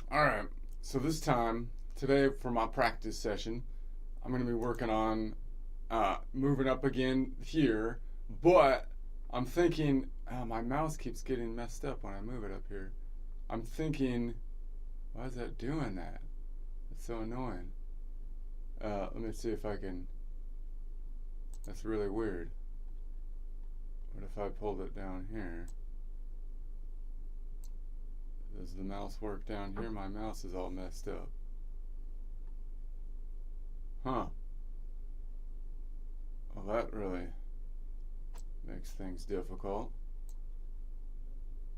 Alright, so this time, today for my practice session, I'm going to be working on moving up again here, but I'm thinking, my mouse keeps getting messed up when I move it up here. I'm thinking, why is that doing that? It's so annoying. Let me see if I can, that's really weird. What if I pulled it down here? Does the mouse work down here? My mouse is all messed up. Huh. Well, that really makes things difficult.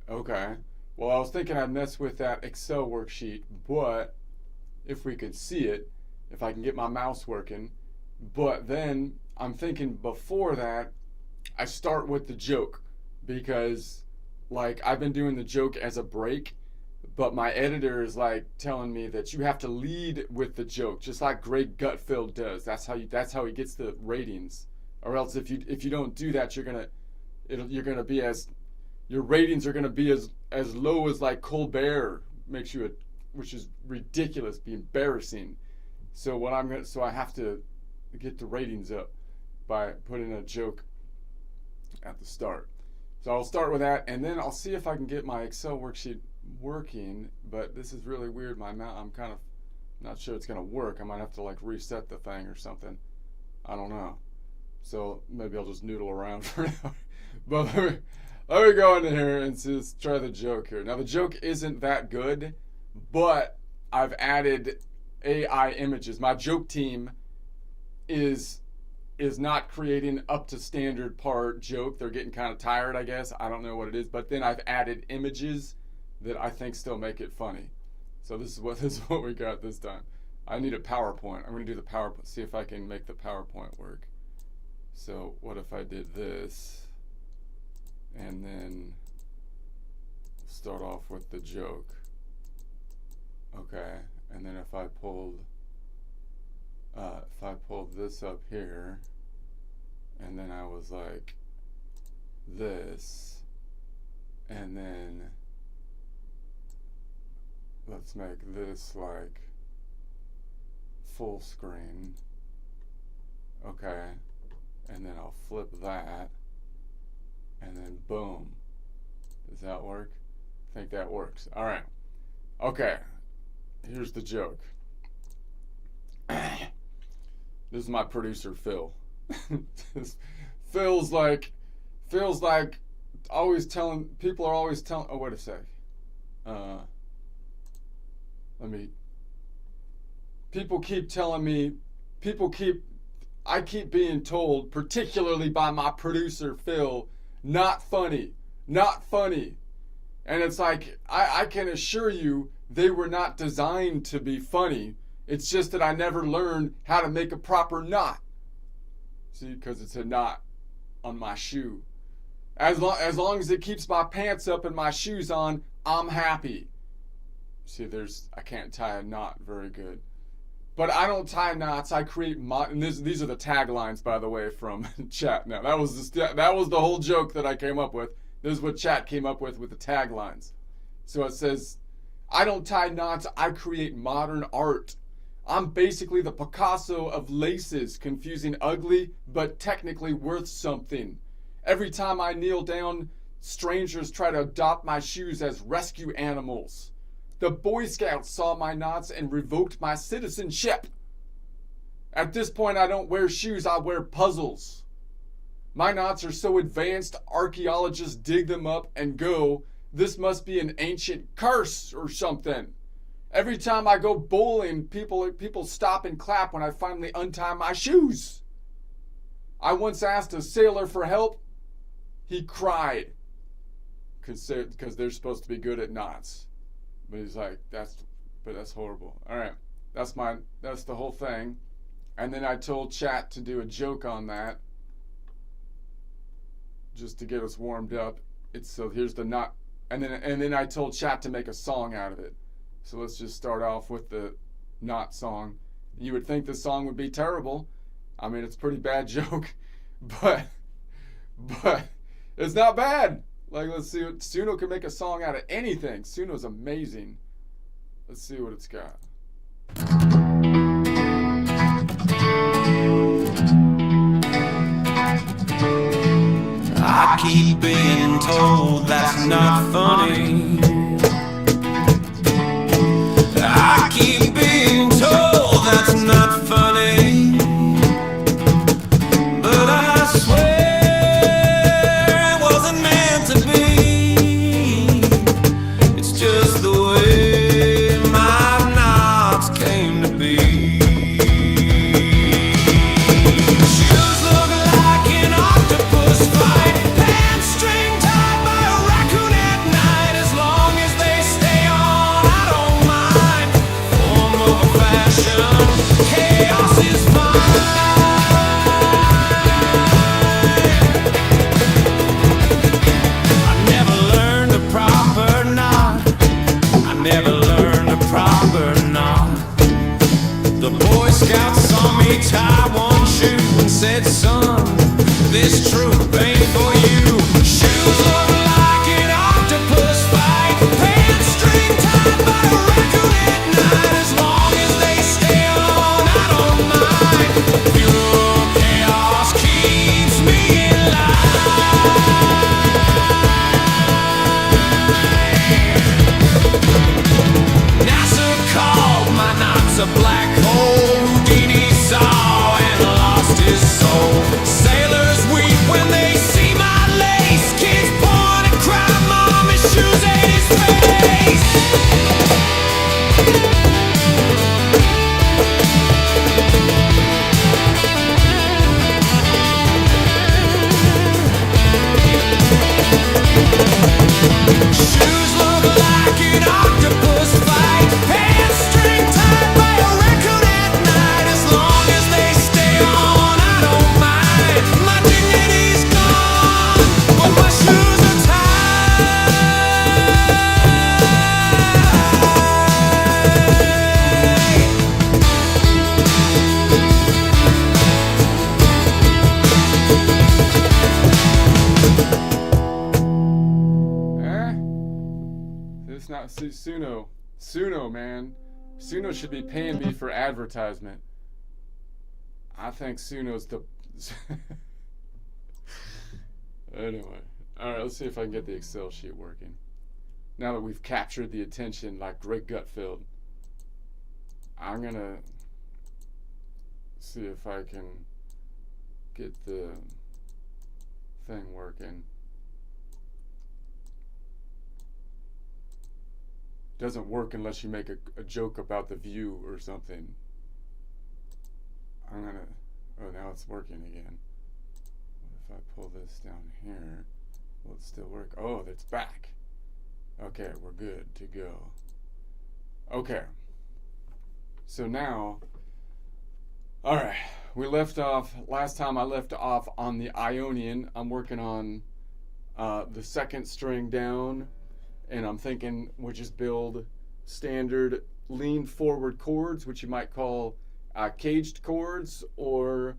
Okay. Well, I was thinking I'd mess with that Excel worksheet, but if we could see it, if I can get my mouse working, but then I'm thinking before that, I start with the joke, because like I've been doing the joke as a break, but my editor is like telling me that you have to lead with the joke, just like Greg Gutfeld does. That's how he gets the ratings. Or else if you don't do that, your ratings are gonna be as low as like Colbert makes you, which is ridiculous, be embarrassing. So I have to get the ratings up by putting a joke at the start. So I'll start with that, and then I'll see if I can get my Excel worksheet working, but this is really weird. I'm kind of not sure it's gonna work. I might have to like reset the thing or something. I don't know. So maybe I'll just noodle around for now. But let me go into here and just try the joke here. Now the joke isn't that good, but I've added AI images. My joke team is not creating up to standard part joke. They're getting kind of tired, I guess. I don't know what it is, but then I've added images that I think still make it funny. So this is what we got this time. I need a PowerPoint. I'm going to do the PowerPoint. See if I can make the PowerPoint work. So what if I did this, and then start off with the joke. Okay, and then if I pulled this up here, and then I was like this, and then let's make this like full screen. Okay, and then I'll flip that, and then boom. Does that work? I think that works. All right. Okay, here's the joke. This is my producer, Phil. Phil's like always telling, people are always telling, oh, wait a sec. People keep telling me, I keep being told, particularly by my producer, Phil, not funny. And it's like, I can assure you, they were not designed to be funny. It's just that I never learned how to make a proper knot. See, because it's a knot on my shoe. As long as it keeps my pants up and my shoes on, I'm happy. See, I can't tie a knot very good. But I don't tie knots. I create and these are the taglines, by the way, from chat. Now that was the whole joke that I came up with. This is what chat came up with the taglines. So it says, I don't tie knots. I create modern art. I'm basically the Picasso of laces, confusing ugly but technically worth something. Every time I kneel down, strangers try to adopt my shoes as rescue animals. The Boy Scouts saw my knots and revoked my citizenship. At this point, I don't wear shoes, I wear puzzles. My knots are so advanced, archaeologists dig them up and go, this must be an ancient curse or something. Every time I go bowling, people stop and clap when I finally untie my shoes. I once asked a sailor for help. He cried because they're supposed to be good at knots. But he's like, that's horrible. All right, that's the whole thing. And then I told chat to do a joke on that, just to get us warmed up. So here's the knot, and then I told chat to make a song out of it. So let's just start off with the knot song. You would think the song would be terrible. I mean, it's a pretty bad joke, but it's not bad. Like, let's see what Suno can make a song out of anything. Suno's amazing. Let's see what it's got. I keep being told that's not funny. I keep being told that's not funny. But I swear it wasn't meant to be. It's just the way my knots came to be. Shoes look like an octopus fight, pants string tied by a raccoon at night. As long as they stay on, I don't mind. Form of fashion, chaos is fine. I never learned a proper knot. I never learned a proper knot. The Boy Scouts saw me tie one shoe and said, son, this troop ain't for you. Shoes look like an octopus fight, pants string tied by a raccoon at night. As long as they stay on, I don't mind. Pure chaos keeps me alive. NASA called my knots a black hole. Houdini saw and lost his soul. Say not see Suno, man. Suno should be paying me for advertisement. I think Suno's the. Anyway, all right. Let's see if I can get the Excel sheet working. Now that we've captured the attention like Greg Gutfeld, I'm gonna see if I can get the thing working. Doesn't work unless you make a joke about the view or something. I'm gonna, oh, now it's working again. What if I pull this down here? Will it still work? Oh, it's back. Okay, we're good to go. Okay. So now, all right, we left off, last time I left off on the Ionian. I'm working on the second string down, and I'm thinking we'll just build standard lean forward chords, which you might call caged chords, or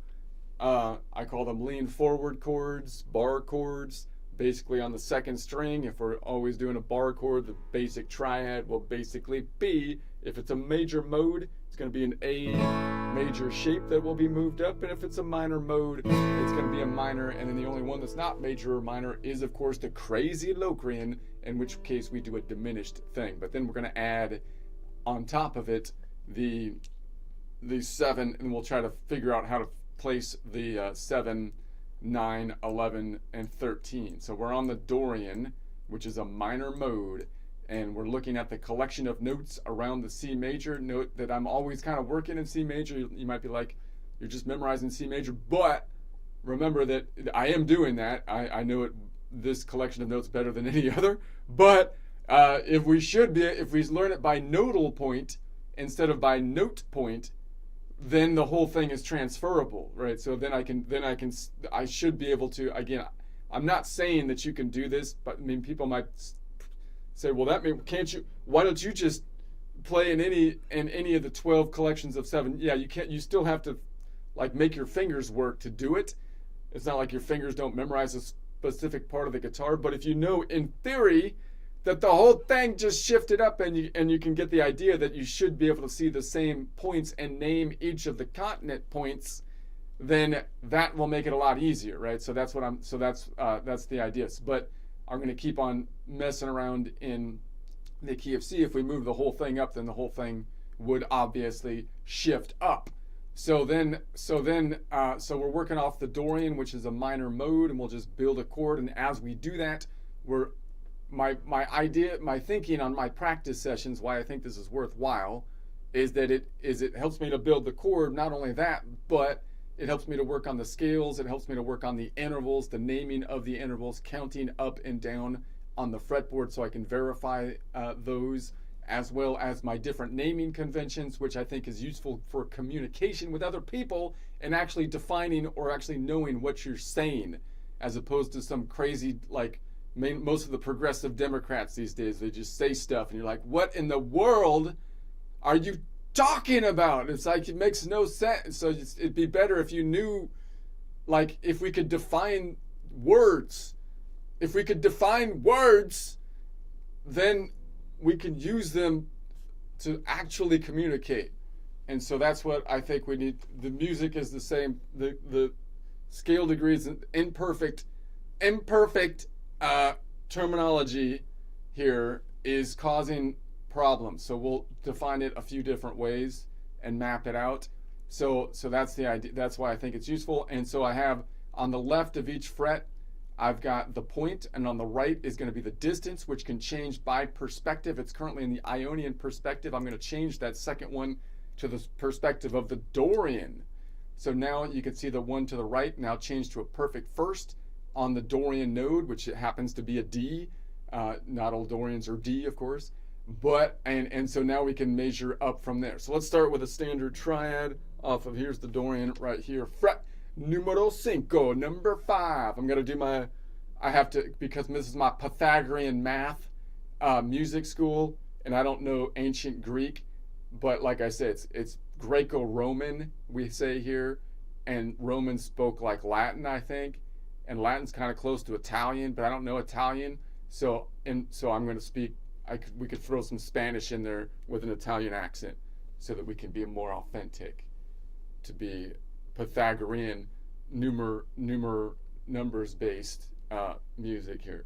I call them lean forward chords, bar chords, basically on the second string. If we're always doing a bar chord, the basic triad will basically be, if it's a major mode, it's going to be an A major shape that will be moved up, and if it's a minor mode, it's going to be a minor, and then the only one that's not major or minor is, of course, the crazy Locrian, in which case we do a diminished thing. But then we're going to add on top of it the 7, and we'll try to figure out how to place the 7, 9, 11, and 13. So we're on the Dorian, which is a minor mode, and we're looking at the collection of notes around the C major. Note that I'm always kind of working in C major. You might be like, you're just memorizing C major, but remember that I am doing that. I know this collection of notes better than any other, but if we learn it by nodal point instead of by note point, then the whole thing is transferable, right? So then I should be able to, again, I'm not saying that you can do this, but I mean, people might say, well, that means, why don't you just play in any of the 12 collections of 7? Yeah, you can't, you still have to like make your fingers work to do it. It's not like your fingers don't memorize a specific part of the guitar, but if you know in theory that the whole thing just shifted up, and you can get the idea that you should be able to see the same points and name each of the continent points, then that will make it a lot easier, right? So that's that's the idea. But I'm going to keep on messing around in the key of C. If we move the whole thing up, then the whole thing would obviously shift up. So we're working off the Dorian, which is a minor mode, and we'll just build a chord. And as we do that, my thinking on my practice sessions, why I think this is worthwhile, is that it helps me to build the chord. Not only that, but it helps me to work on the scales. It helps me to work on the intervals, the naming of the intervals, counting up and down on the fretboard, so I can verify those, as well as my different naming conventions, which I think is useful for communication with other people and actually defining or actually knowing what you're saying, as opposed to some crazy, like most of the progressive Democrats these days, they just say stuff and you're like, what in the world are you talking about? It's like, it makes no sense. So it'd be better if you knew, like, if we could define words. If we could define words, then we could use them to actually communicate. And so that's what I think we need. The music is the same. The scale degrees, imperfect terminology here is causing problems. So we'll define it a few different ways and map it out. So that's the idea. That's why I think it's useful. And so I have on the left of each fret, I've got the point, and on the right is going to be the distance, which can change by perspective. It's currently in the Ionian perspective. I'm going to change that second one to the perspective of the Dorian. So now you can see the one to the right now changed to a perfect first on the Dorian node, which happens to be a D. Not all Dorians are D, of course. But and so now we can measure up from there. So let's start with a standard triad off of, here's the Dorian right here, fret numero 5, number 5. I'm gonna do I have to, because this is my Pythagorean math music school, and I don't know ancient Greek, but like I said, it's Greco-Roman, we say here, and Romans spoke like Latin, I think, and Latin's kind of close to Italian, but I don't know Italian, so I'm going to speak we could throw some Spanish in there with an Italian accent so that we can be more authentic, to be Pythagorean numbers based music here.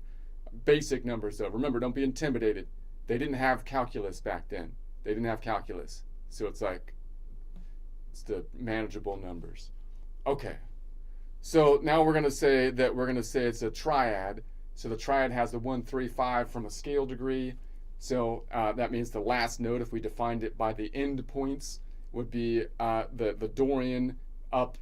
Basic numbers though. Remember, don't be intimidated. They didn't have calculus back then. They didn't have calculus. So it's the manageable numbers. Okay. So now we're going to say it's a triad. So the triad has the 1, 3, 5 from a scale degree. So that means the last note, if we defined it by the end points, would be the Dorian up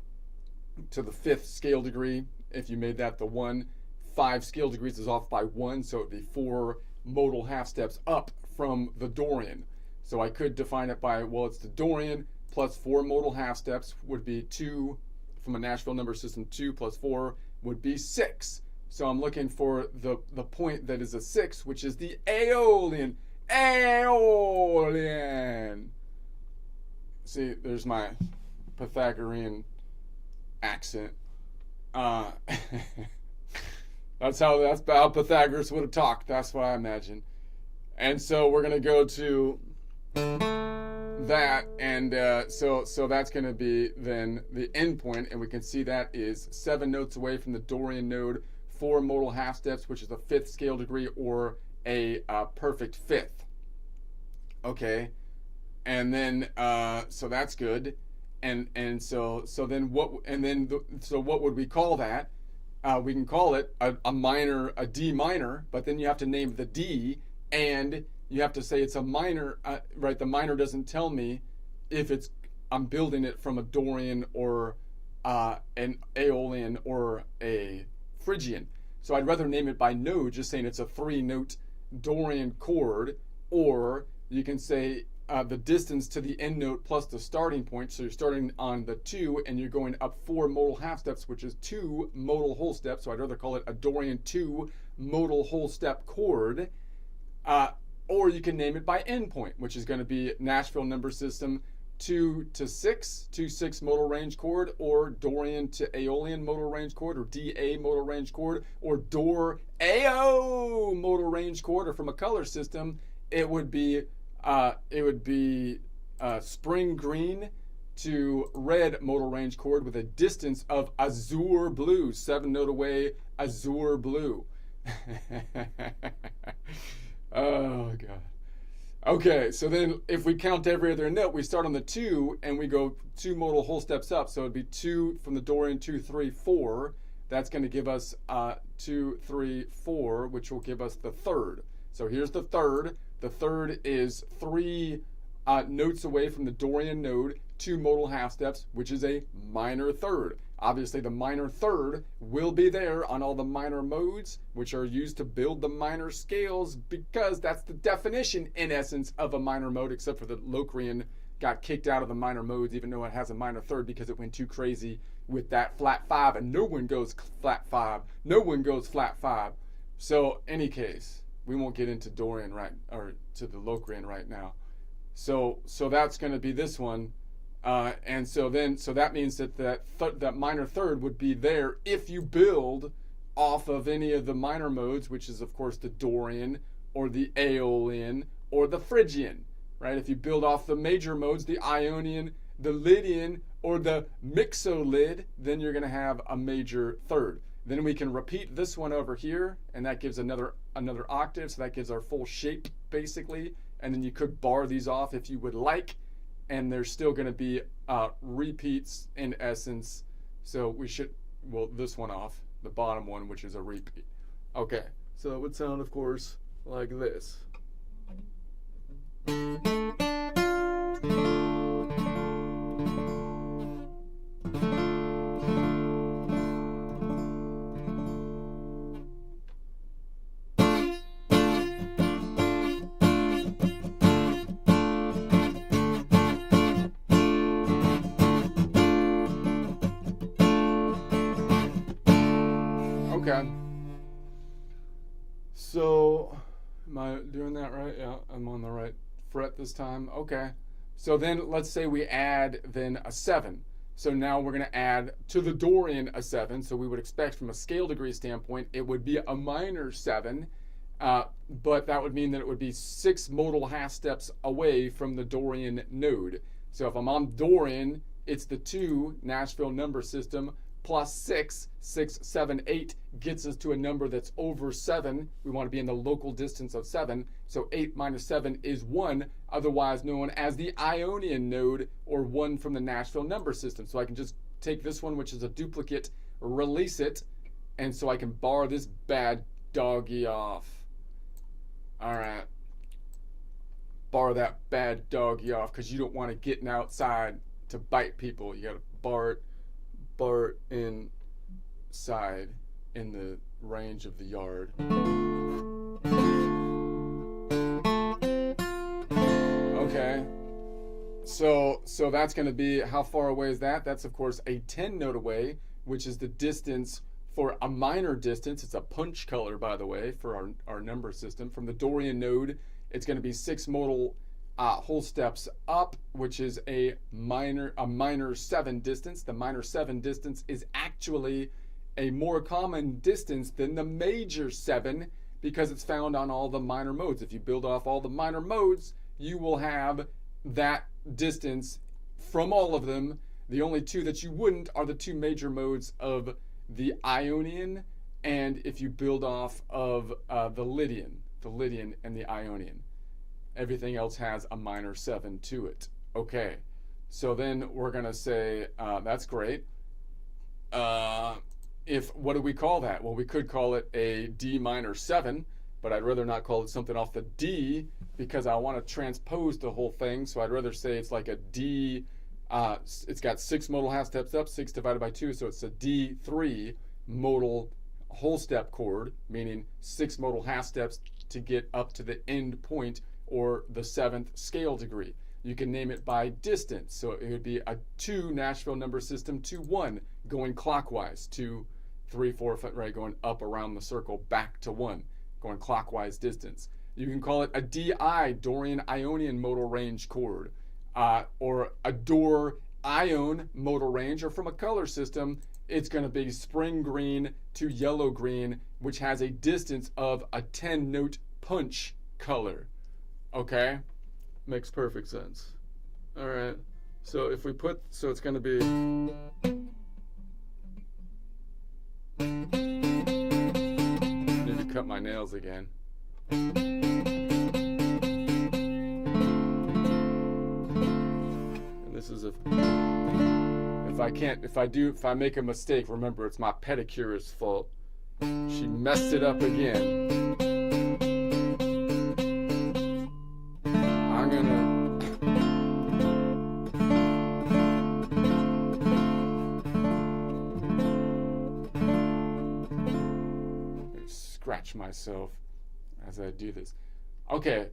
to the 5th scale degree. If you made that the 1, 5 scale degrees is off by 1, so it would be 4 modal half steps up from the Dorian. So I could define it by, well, it's the Dorian plus 4 modal half steps would be 2, from a Nashville number system, 2 plus 4 would be 6. So I'm looking for the point that is a 6, which is the Aeolian. Aeolian. See, there's my Pythagorean accent. That's how Pythagoras would have talked. That's what I imagine. And so we're going to go to that, and so that's going to be then the end point, and we can see that is 7 notes away from the Dorian node, 4 modal half steps, which is a 5th scale degree, or a perfect 5th. Okay, and then so that's good, and so what would we call that? We can call it a D minor, but then you have to name the D, and you have to say it's a minor, right? The minor doesn't tell me if I'm building it from a Dorian or an Aeolian or a Phrygian. So I'd rather name it by node, just saying it's a 3-note Dorian chord, or you can say the distance to the end note plus the starting point. So you're starting on the 2 and you're going up 4 modal half steps, which is 2 modal whole steps. So I'd rather call it a Dorian 2 modal whole step chord. Or you can name it by endpoint, which is going to be Nashville number system 2 to 6, 2-6 modal range chord, or Dorian to Aeolian modal range chord, or DA modal range chord, or Dor-Ao modal range chord, or from a color system, it would be spring green to red modal range chord with a distance of azure blue, 7-note away, azure blue. Oh, God. Okay, so then if we count every other note, we start on the 2 and we go 2 modal whole steps up. So it'd be 2 from the Dorian, 2, 3, 4. That's going to give us 2, 3, 4, which will give us the 3rd. So here's the 3rd. The 3rd is 3 notes away from the Dorian node, 2 modal half steps, which is a minor 3rd. Obviously, the minor 3rd will be there on all the minor modes, which are used to build the minor scales, because that's the definition, in essence, of a minor mode, except for the Locrian got kicked out of the minor modes, even though it has a minor 3rd, because it went too crazy with that flat 5, and no one goes flat 5. No one goes flat 5. So, any case, we won't get into Dorian or to the Locrian right now. So that's going to be this one. And so that means that minor 3rd would be there if you build off of any of the minor modes, which is of course the Dorian or the Aeolian or the Phrygian, right? If you build off the major modes, the Ionian, the Lydian, or the Mixolyd, then you're going to have a major 3rd. Then we can repeat this one over here, and that gives another octave, so that gives our full shape basically. And then you could bar these off if you would like, and there's still going to be repeats in essence. So this one off, the bottom one, which is a repeat. Okay, so it would sound, of course, like this. Okay. So, am I doing that right? Yeah, I'm on the right fret this time. Okay. So then let's say we add then a 7. So now we're going to add to the Dorian a 7. So we would expect from a scale degree standpoint, it would be a minor 7. but that would mean that it would be 6 modal half steps away from the Dorian node. So if I'm on Dorian, it's the 2 Nashville number system plus 6, 6, 7, 8 gets us to a number that's over 7. We want to be in the local distance of 7. So 8 minus 7 is 1, otherwise known as the Ionian node, or 1 from the Nashville number system. So I can just take this one, which is a duplicate, release it, and so I can bar this bad doggy off. All right. Bar that bad doggy off, because you don't want it getting outside to bite people. You got to bar it inside in the range of the yard. Okay. So that's going to be, how far away is that? That's, of course, a 10 node away, which is the distance for a minor distance. It's a punch color, by the way, for our number system. From the Dorian node, it's going to be 6 modal whole steps up, which is a minor 7 distance. The minor 7 distance is actually a more common distance than the major 7 because it's found on all the minor modes. If you build off all the minor modes, you will have that distance from all of them. The only 2 that you wouldn't are the 2 major modes of the Ionian, and if you build off of the Lydian and the Ionian. Everything else has a minor 7 to it. Okay, so then we're going to say, that's great. What do we call that? Well, we could call it a D minor 7, but I'd rather not call it something off the D because I want to transpose the whole thing. So I'd rather say it's like a D. It's got 6 modal half steps up, 6 divided by 2, so it's a D3 modal whole step chord, meaning 6 modal half steps to get up to the end point, or the 7th scale degree. You can name it by distance. So it would be a 2 Nashville number system to 1 going clockwise, 2, 3, 4, 5, right, going up around the circle back to 1, going clockwise distance. You can call it a DI, Dorian Ionian modal range chord, or a Dor Ion modal range, or from a color system, it's going to be spring green to yellow green, which has a distance of a 10 note punch color. Okay, makes perfect sense. All right, so if we put, so it's going to be, need to cut my nails again. And this is if I make a mistake, remember it's my pedicurist's fault. She messed it up again. Scratch myself as I do this. Okay,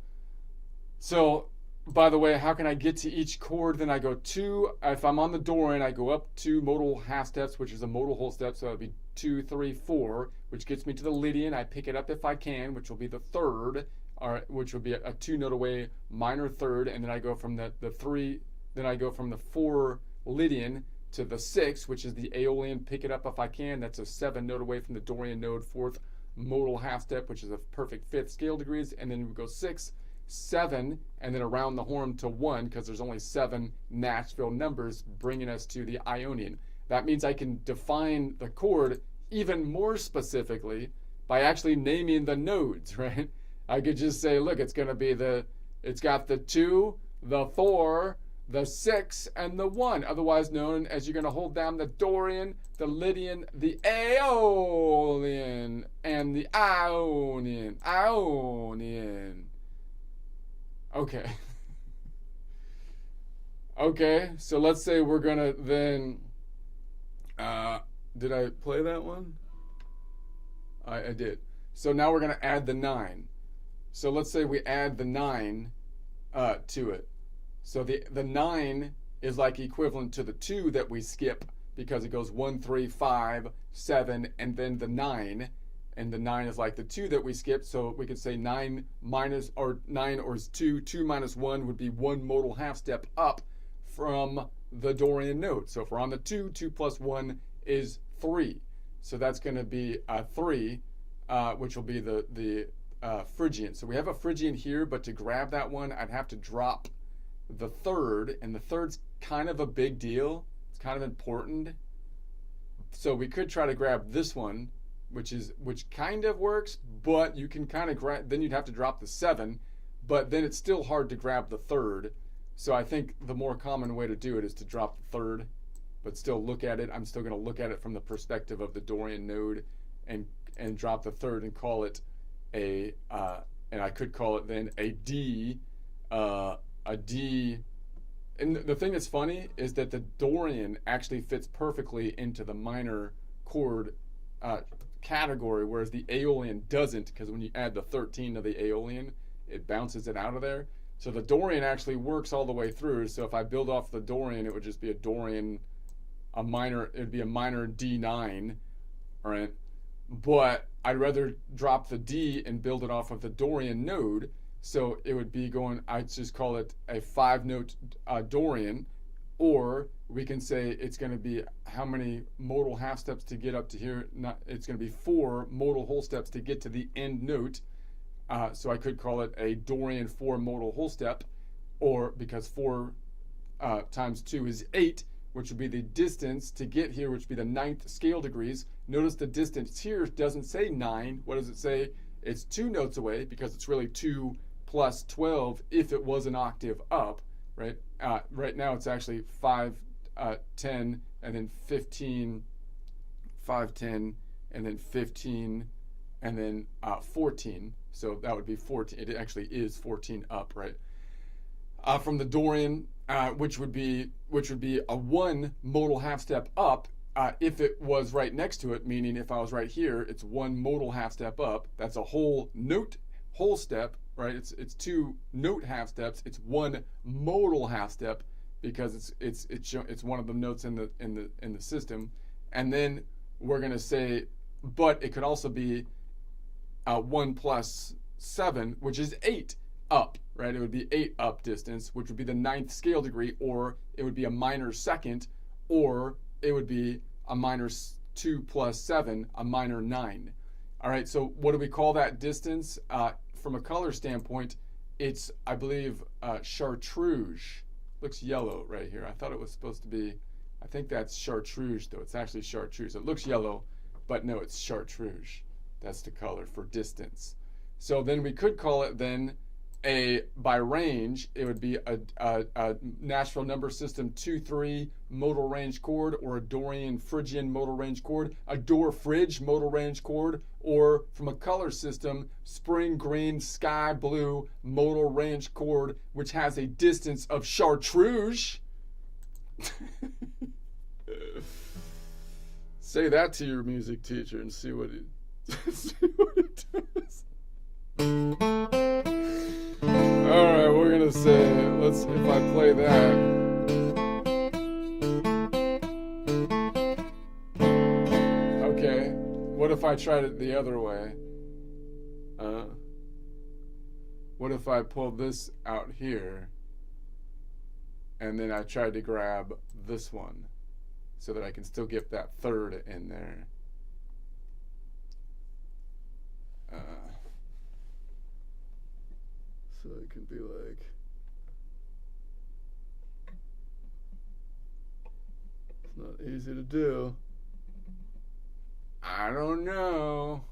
so by the way, how can I get to each chord? Then I go 2, if I'm on the Dorian, I go up 2 modal half steps, which is a modal whole step, so that would be 2, 3, 4, which gets me to the Lydian. I pick it up if I can, which will be the 3rd, which will be a 2 note away minor 3rd, and then I go from the 3, then I go from the 4 Lydian to the 6, which is the Aeolian, pick it up if I can. That's a 7 note away from the Dorian node, 4th modal half step, which is a perfect 5th scale degrees, and then we go 6, 7, and then around the horn to 1, because there's only 7 Nashville numbers, bringing us to the Ionian. That means I can define the chord even more specifically by actually naming the nodes, right? I could just say, look, it's going to be it's got the 2, the 4, the 6, and the 1, otherwise known as, you're going to hold down the Dorian, the Lydian, the Aeolian, and the Ionian. Okay. Okay, so let's say we're going to then, did I play that one? I did. So now we're going to add the 9. So let's say we add the 9 to it. So the 9 is like equivalent to the 2 that we skip, because it goes 1, 3, 5, 7, and then the 9. And the 9 is like the 2 that we skipped. So we could say 9 minus, or 9 or 2, 2 minus 1 would be 1 modal half step up from the Dorian node. So if we're on the 2, 2 plus 1 is 3. So that's going to be 3, which will be the Phrygian. So we have a Phrygian here, but to grab that one, I'd have to drop the third, and the third's kind of a big deal. It's kind of important. So we could try to grab this one, which kind of works, but you can kind of grab, then you'd have to drop the 7, but then it's still hard to grab the third. So I think the more common way to do it is to drop the third, but still look at it. I'm still going to look at it from the perspective of the Dorian node and drop the third and call it and I could call it then a D. And the thing that's funny is that the Dorian actually fits perfectly into the minor chord category, whereas the Aeolian doesn't, because when you add the 13 to the Aeolian, it bounces it out of there. So the Dorian actually works all the way through. So if I build off the Dorian, it would just be a Dorian, it would be a minor D9, all right? But I'd rather drop the D and build it off of the Dorian node. So it would be I'd just call it a 5-note Dorian, or we can say it's going to be how many modal half steps to get up to here. It's going to be 4 modal whole steps to get to the end note. So I could call it a Dorian 4 modal whole step, or because 4 times 2 is 8, which would be the distance to get here, which would be the 9th scale degrees. Notice the distance here doesn't say 9. What does it say? It's 2 notes away, because it's really 2 plus 12 if it was an octave up, right? Right now it's actually 5, 10, and then 15, 5, 10, and then 15, and then 14. So that would be 14. It actually is 14 up, right? From the Dorian, which would be a 1 modal half step up. If it was right next to it, meaning if I was right here, it's 1 modal half step up. That's a whole note whole step, right? It's 2 note half steps. It's 1 modal half step, because it's one of the notes in the system. And then we're gonna say, but it could also be 1 plus 7, which is 8 up, right? It would be 8 up distance, which would be the 9th scale degree, or it would be a minor second, or it would be a minor 2 plus 7, a minor 9. All right, so what do we call that distance? From a color standpoint, it's, I believe, chartreuse. Looks yellow right here. I thought it was supposed to be, I think that's chartreuse, though. It's actually chartreuse. It looks yellow, but no, it's chartreuse. That's the color for distance. So then we could call it then by range, it would be a natural number system 2-3 modal range chord, or a Dorian Phrygian modal range chord, a Dor-Phryg modal range chord, or from a color system, spring green, sky blue modal range chord, which has a distance of chartreuse. Say that to your music teacher and see what it does. Alright, we're gonna say, if I play that. Okay, what if I tried it the other way? What if I pulled this out here, and then I tried to grab this one, so that I can still get that third in there? So it could be like, it's not easy to do. I don't know.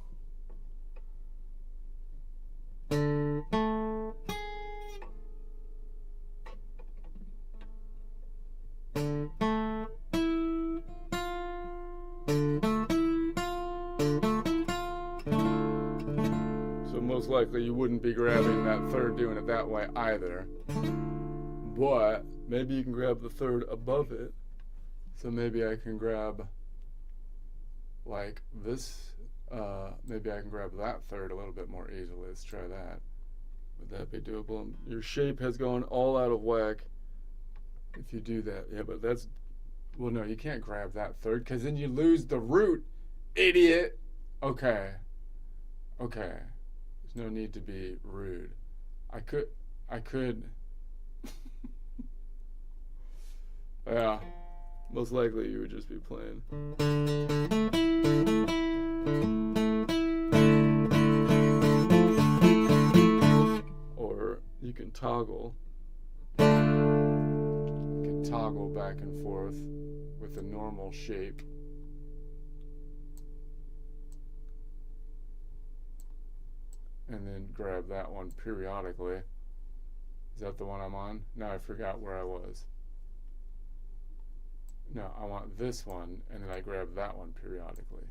Most likely you wouldn't be grabbing that third doing it that way either, but maybe you can grab the third above it. So maybe I can grab like this, maybe I can grab that third a little bit more easily. Let's try that. Would that be doable? Your shape has gone all out of whack if you do that. Yeah, but that's, well, no, you can't grab that third, because then you lose the root, idiot. Okay. No need to be rude. I could yeah, most likely you would just be playing. toggle. You can toggle back and forth with the normal shape. And then grab that one periodically. Is that the one I'm on? No, I forgot where I was. No, I want this one, and then I grab that one periodically.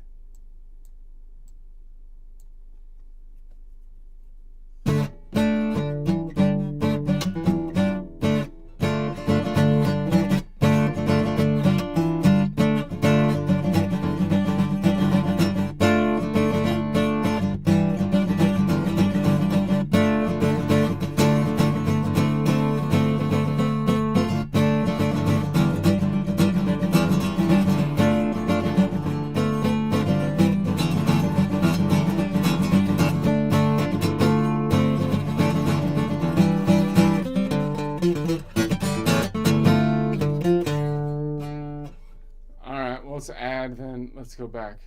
Let's add then, let's go back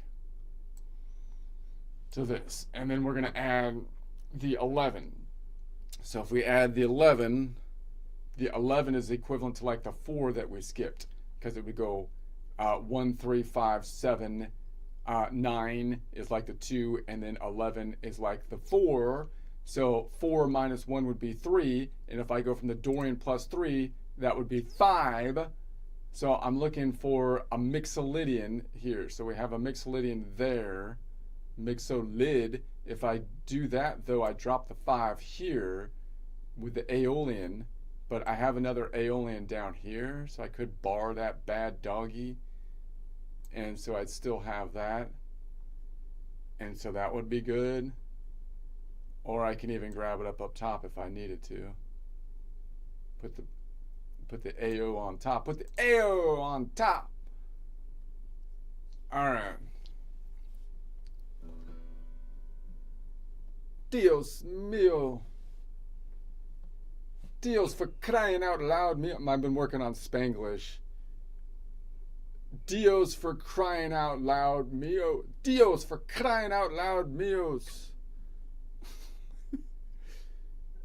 to this, and then we're going to add the 11. So if we add the 11 is equivalent to like the 4 that we skipped, because it would go 1, 3, 5, 7, 9 is like the 2, and then 11 is like the 4. So 4 minus 1 would be 3, and if I go from the Dorian plus 3, that would be 5. So I'm looking for a mixolydian here. So we have a mixolydian there, mixolid. If I do that, though, I drop the 5 here with the aeolian, but I have another aeolian down here, so I could bar that bad doggy, and so I'd still have that, and so that would be good. Or I can even grab it up top if I needed to. Put the AO on top. Put the AO on top. All right. Dios mío. Dios, for crying out loud. I've been working on Spanglish. Dios, for crying out loud. Mio. Dios, for crying out loud. Mios.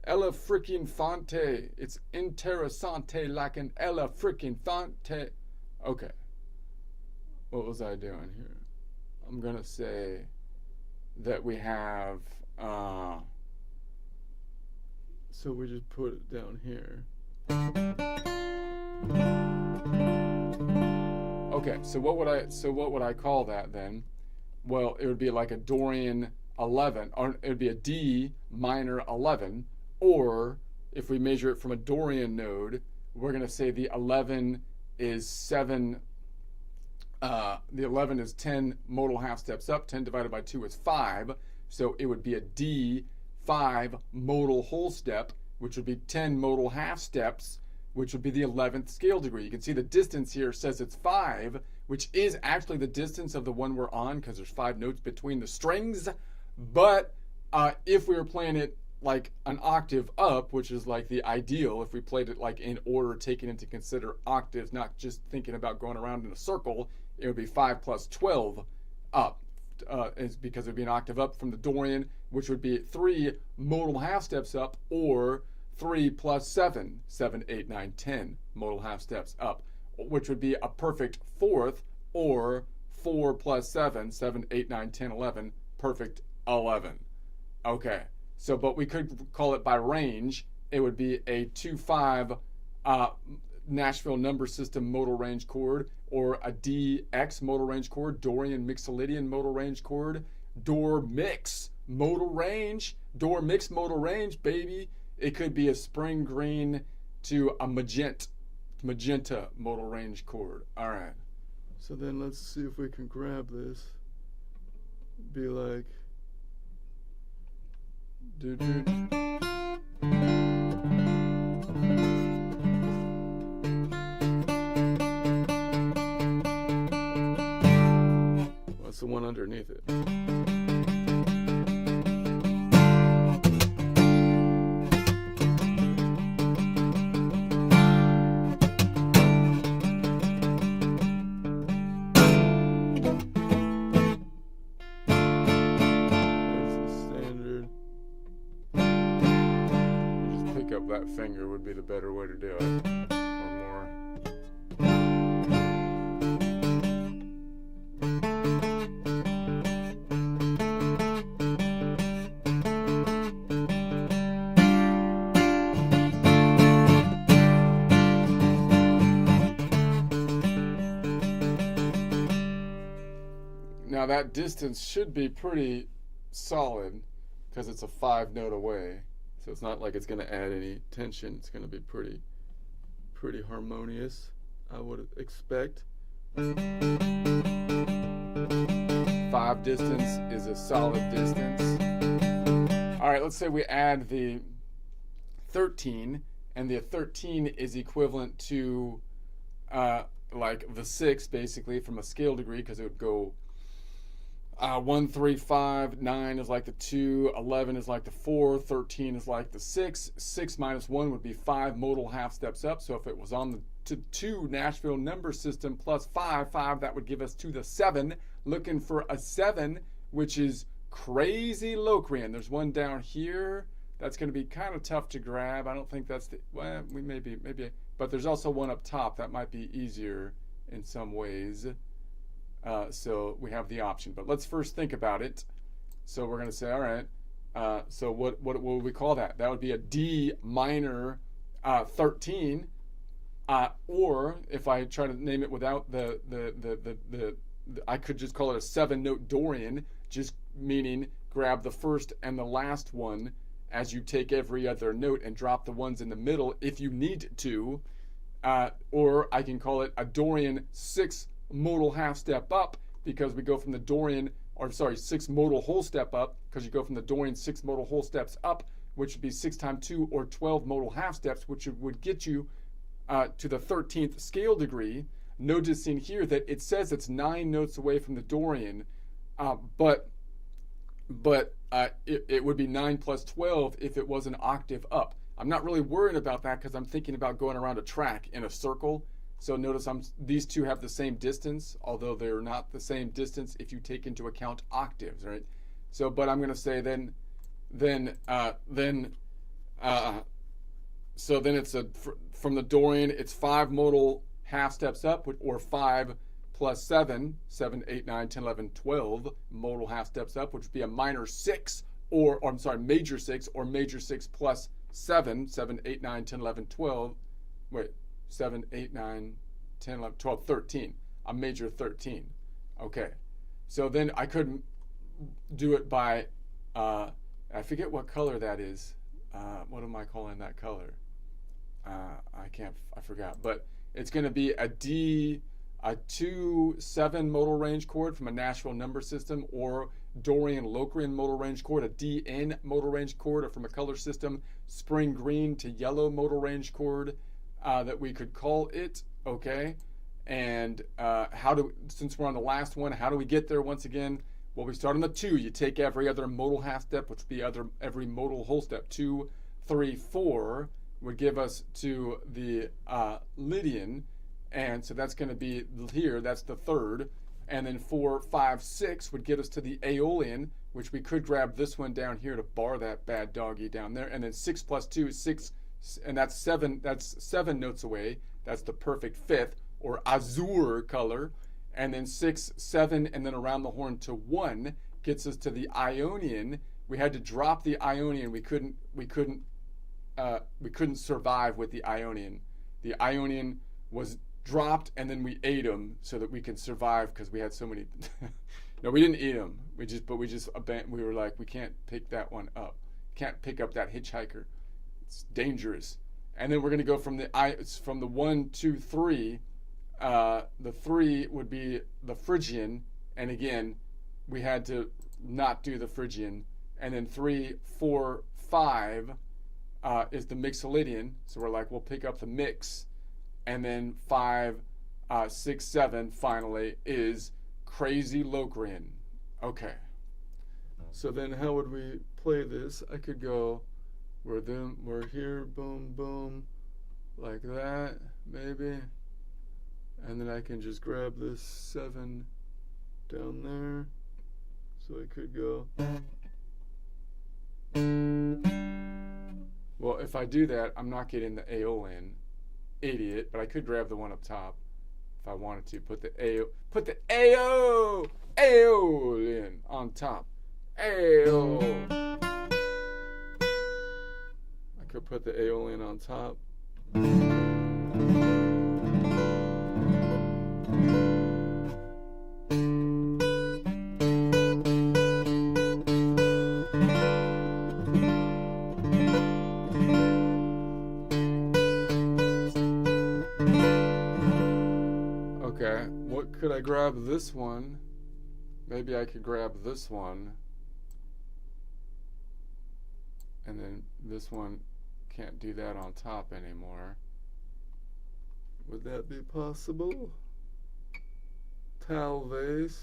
Ella freaking Fonte. It's interessante like an Ella freaking Fonte. Okay. What was I doing here? I'm going to say that we have, so we just put it down here. Okay, so what would I call that then? Well, it would be like a Dorian 11, or it would be a D minor 11. Or if we measure it from a Dorian node, we're going to say the 11 is 7. The 11 is 10 modal half steps up. 10 divided by 2 is 5. So it would be a D5 modal whole step, which would be 10 modal half steps, which would be the 11th scale degree. You can see the distance here says it's 5, which is actually the distance of the one we're on, because there's 5 notes between the strings. But if we were playing it like an octave up, which is like the ideal, if we played it like in order, taking into consider octaves, not just thinking about going around in a circle, it would be 5 plus 12 up, is because it would be an octave up from the Dorian, which would be 3 modal half steps up, or 3 plus 7, 7, 8, 9, 10 modal half steps up, which would be a perfect fourth, or 4 plus 7, 7, 8, 9, 10, 11, perfect 11. Okay. So, but we could call it by range. It would be a 2-5 Nashville number system modal range chord, or a DX modal range chord, Dorian Mixolydian modal range chord, Dor mix modal range, Dor mix modal range, baby. It could be a spring green to a magenta modal range chord. All right. So then let's see if we can grab this. Be like. What's the one underneath it? up that finger would be the better way to do it, or more. Now that distance should be pretty solid because it's a 5-note away. So it's not like it's going to add any tension. It's going to be pretty harmonious, I would expect. 5 distance is a solid distance. All right, let's say we add the 13, and the 13 is equivalent to like the 6, basically, from a scale degree, because it would go 1, 3, 5, 9 is like the 2, 11 is like the 4, 13 is like the 6. 6 minus 1 would be 5 modal half steps up. So if it was on the 2 Nashville number system plus 5, that would give us to the 7. Looking for a 7, which is crazy Locrian. There's one down here that's going to be kind of tough to grab. I don't think that's the, well, we maybe, but there's also one up top that might be easier in some ways. So we have the option, but let's first think about it. So we're going to say, all right, so what would we call that? That would be a D minor 13, or if I try to name it without the I could just call it a 7-note Dorian, just meaning grab the first and the last one as you take every other note and drop the ones in the middle if you need to, or I can call it a Dorian 6 modal half step up, because we go from the Dorian, or sorry, 6 modal whole step up, because you go from the Dorian 6 modal whole steps up, which would be 6 times 2 or 12 modal half steps, which would get you to the 13th scale degree. Noticing here that it says it's 9 notes away from the Dorian, but it would be 9 plus 12 if it was an octave up. I'm not really worried about that because I'm thinking about going around a track in a circle. So notice these two have the same distance, although they're not the same distance if you take into account octaves, right? So, but I'm going to say so then it's from the Dorian, it's 5 modal half steps up, or 5 plus 7, 7, 8, 9, 10, 11, 12 modal half steps up, which would be a minor 6, or I'm sorry, major 6, or major 6 plus 7, 7, 8, 9, 10, 11, 12, wait, 7, 8, 9, 10, 11, 12, 13. A major 13. Okay. So then I could do it by, I forget what color that is. What am I calling that color? I forgot. But it's going to be a 2-7 modal range chord from a Nashville number system, or Dorian Locrian modal range chord, a DN modal range chord, or from a color system, spring green to yellow modal range chord. That we could call it, okay? And since we're on the last one, how do we get there once again? Well, we start on the 2. You take every other modal half step, which would be every modal whole step. 2, 3, 4 would give us to the Lydian, and so that's going to be here. That's the 3rd, and then 4, 5, 6 would get us to the Aeolian, which we could grab this one down here to bar that bad doggy down there, and then 6 plus 2 is 6. And that's 7 notes away. That's the perfect 5th, or azure color. And then 6, 7, and then around the horn to 1 gets us to the Ionian. We had to drop the Ionian. We couldn't survive with the Ionian. The Ionian was dropped, and then we ate them so that we could survive, because we had so many. No, we didn't eat them. We were like, we can't pick that one up. Can't pick up that hitchhiker. It's dangerous. And then we're going to go from the 1, 2, 3. The 3 would be the Phrygian, and again, we had to not do the Phrygian. And then 3, 4, 5 is the Mixolydian. So we're like, we'll pick up the mix. And then 5, 6, 7 finally is crazy Locrian. Okay. So then how would we play this? I could go, we're here, boom, boom, like that, maybe. And then I can just grab this 7 down there. So I could go. Well, Well, if I do that, I'm not getting the AO in. Idiot. But I could grab the one up top if I wanted to. Put the AO in on top. AO. I could put the AO in on top. Okay, what could I grab this one? Maybe I could grab this one. And then this one can't do that on top anymore. Would that be possible? Towel vase.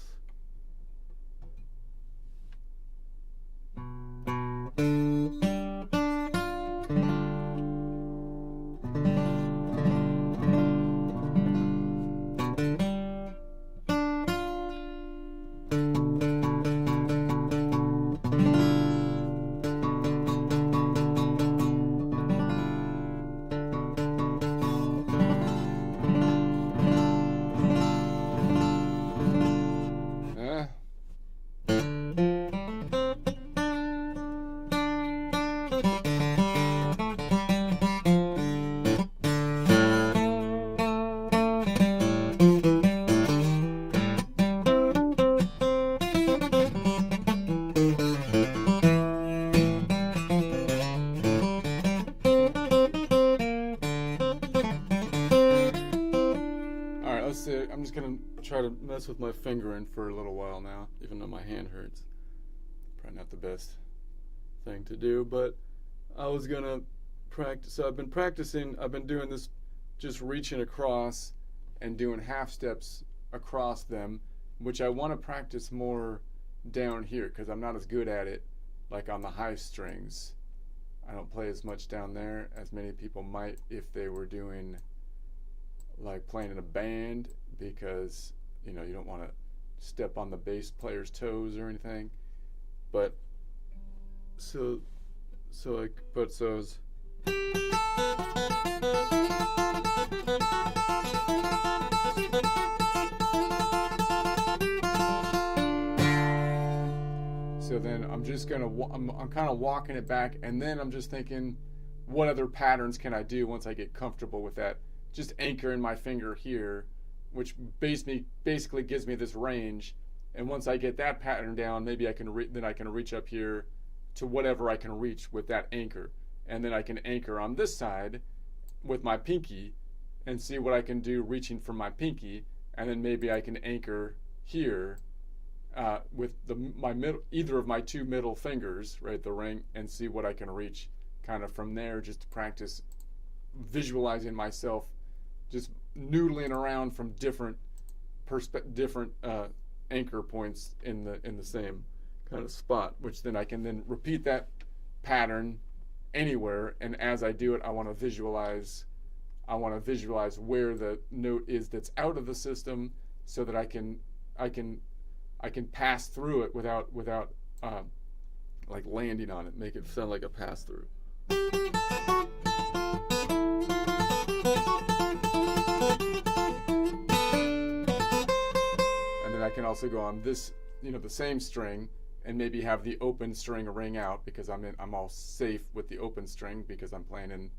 I'm just gonna try to mess with my fingering for a little while now, even though my hand hurts. Probably not the best thing to do, but I was gonna practice. So I've been practicing. I've been doing this, just reaching across and doing half steps across them, which I want to practice more down here because I'm not as good at it like on the high strings. I don't play as much down there as many people might if they were doing like playing in a band, because you don't want to step on the bass player's toes or anything. But so it's so then I'm just gonna I'm kind of walking it back, and then I'm just thinking, what other patterns can I do once I get comfortable with that? Just anchoring my finger here, which basically gives me this range. And once I get that pattern down, maybe I can reach up here to whatever I can reach with that anchor. And then I can anchor on this side with my pinky and see what I can do reaching from my pinky. And then maybe I can anchor here with either of my two middle fingers, right, the ring, and see what I can reach kind of from there, just to practice visualizing myself just noodling around from different anchor points in the same kind of spot, which then I can repeat that pattern anywhere. And as I do it, I want to visualize where the note is that's out of the system, so that I can pass through it without like landing on it, make it sound like a pass through. I can also go on this, the same string, and maybe have the open string ring out, because I'm all safe with the open string because I'm playing in,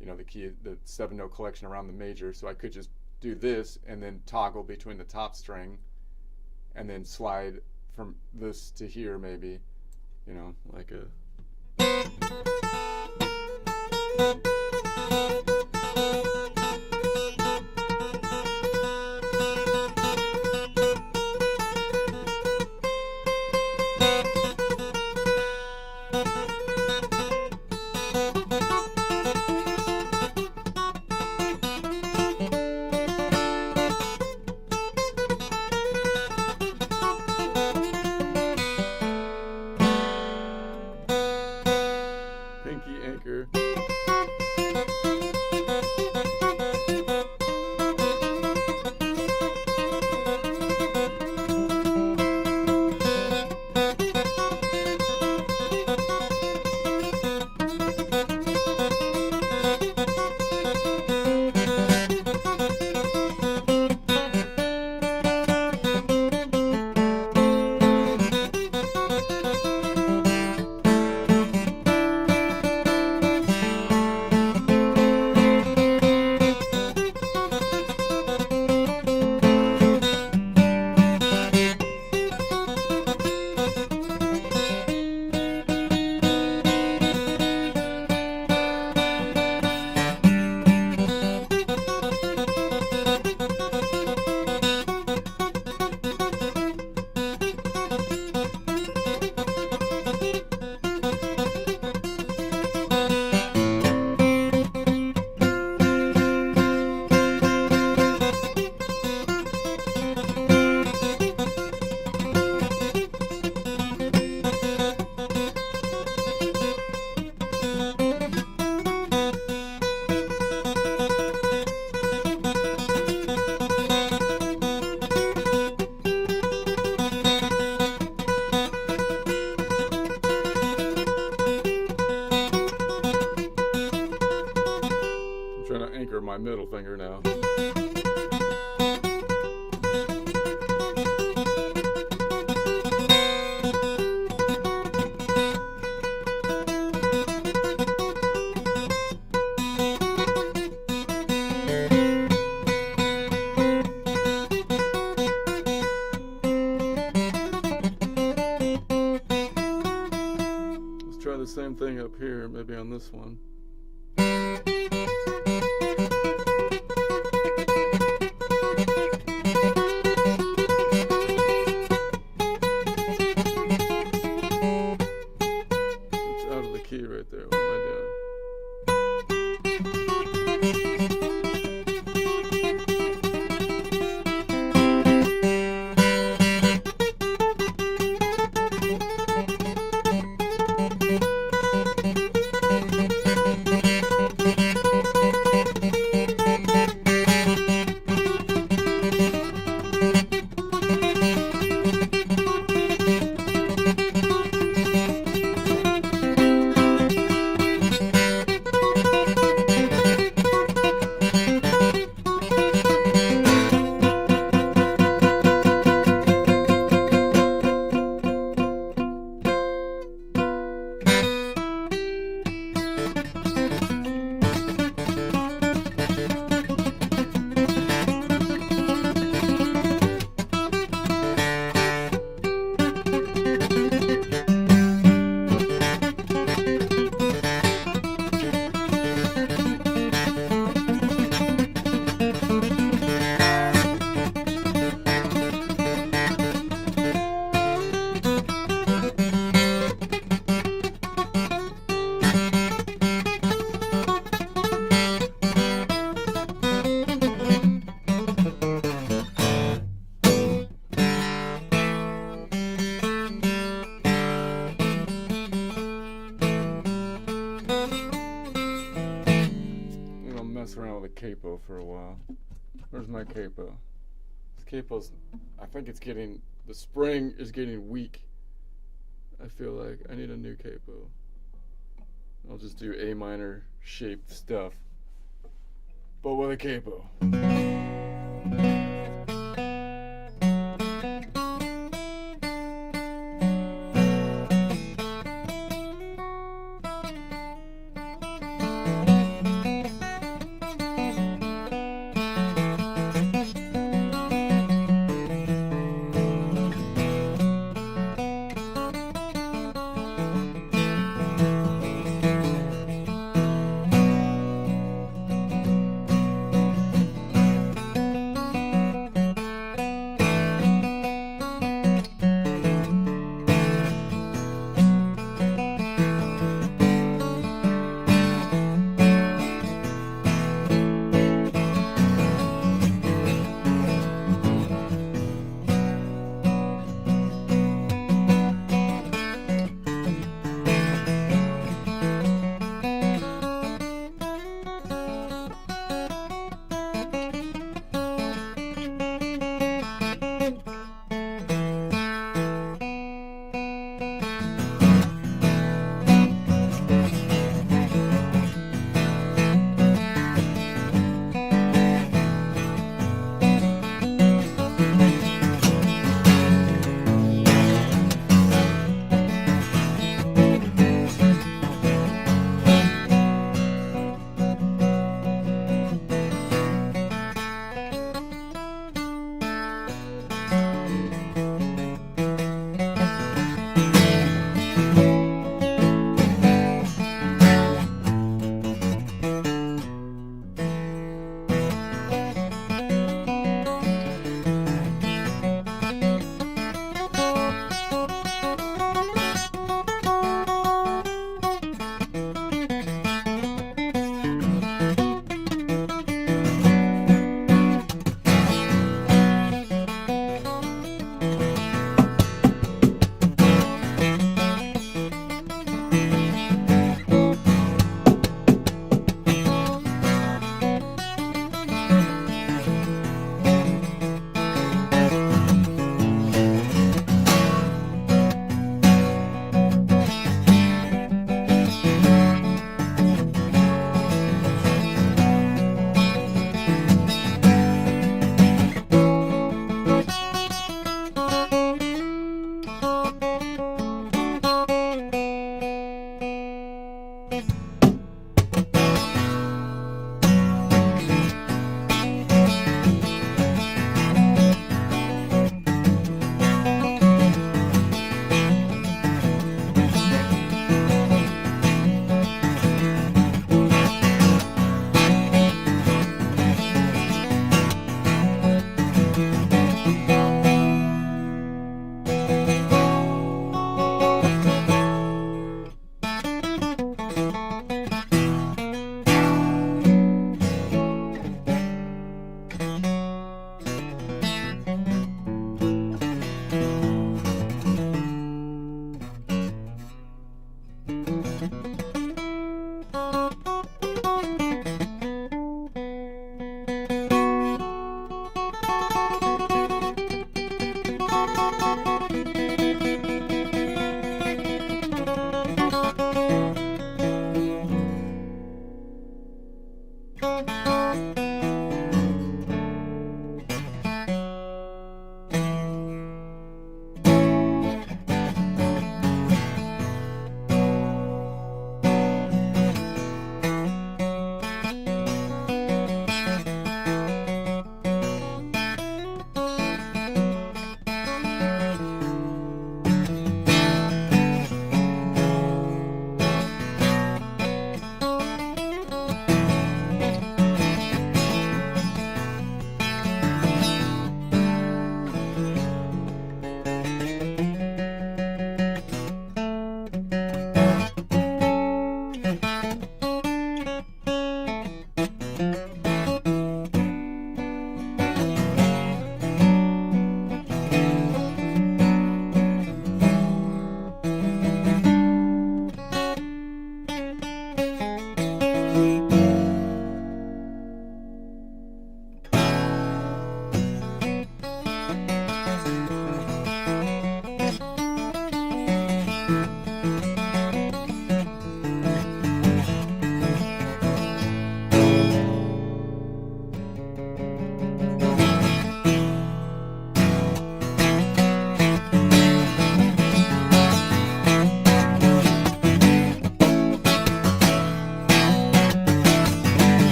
the key, the 7-note collection around the major. So I could just do this and then toggle between the top string, and then slide from this to here, maybe, like a. Pinky anchor. my middle finger now. Let's try the same thing up here, maybe on this one. It's out of the key right there. What am I doing? Around with a capo for a while. Where's my capo? This capo's, I think it's getting, the spring is getting weak. I feel like I need a new capo. I'll just do A minor shaped stuff, but with a capo.